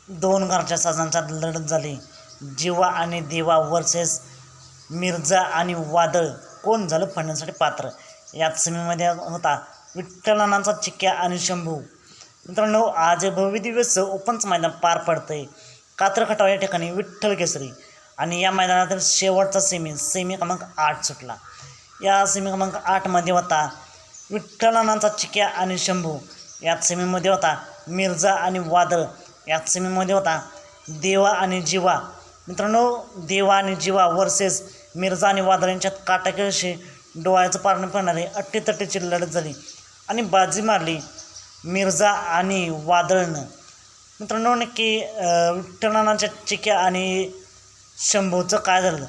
दोन घरच्या साजांच्या लढत झाली. जीवा आणि देवा वर्सेस मिर्झा आणि वादळ. कोण झालं फायनलसाठी पात्र? यात सेमीमध्ये होता विठ्ठलनानाचा चिक्क्या आणि शंभू. मित्रांनो, आज भव्य दिवस ओपनचं मैदान पार पडतंय कात्र खटाव या ठिकाणी विठ्ठल केसरी. आणि या मैदानातील शेवटचा सेमी क्रमांक 8 सुटला. या सेमी क्रमांक 8मध्ये होता विठ्ठलनानाचा चिक्क्या आणि शंभू. यात सेमीमध्ये होता मिर्झा आणि वादळ. यात सेमीमध्ये होता देवा आणि जीवा. मित्रांनो, देवा आणि जीवा वर्सेस मिर्झा आणि वादळ यांच्यात काटाकेशी डोळ्याचं पारणं पडणारी अट्टीतट्टीची लढत झाली आणि बाजी मारली मिर्झा आणि वादळनं. मित्रांनो, नक्की विठ्ठलनानाच्या चिक्क्या आणि शंभूचं काय झालं?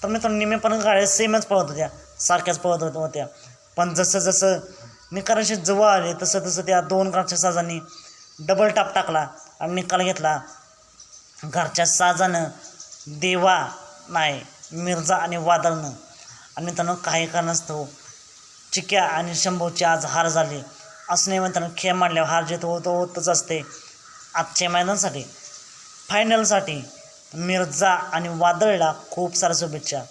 तर मित्रांनो, निम्मेपर्यंत गाड्या सेमच पळत होत्या, सारख्याच पळत होत्या. पण जसं जसं निकालाशी जवळ आले तसं तसं त्या दोन घरच्या साजांनी डबल टाप टाकला आणि निकाल घेतला घरच्या साजानं, देवा नाही मिर्झा आणि वादळनं. आणि मित्रांनो, काही कारणास्तव चिक्क्या आणि शंभूची आज हार झाली. असं नाही मित्रांनो, खेळ मांडल्यावर हार जीत होतच असते. आजच्या मैदानासाठी फायनलसाठी मिर्झा आणि वादळला खूप साऱ्या शुभेच्छा.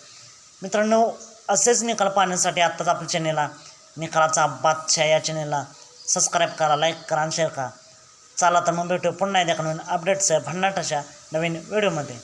मित्रांनो, असेच निकाल पाहण्यासाठी आत्ताच आपल्या चॅनेलला निकालाचा बादशाह या चॅनेलला सबस्क्राईब करा, लाईक करा आणि शेअर करा. चला तर मग भेटू पुन्हा एकदा नवीन अपडेट्स भन्नाट अशा नवीन व्हिडिओमध्ये.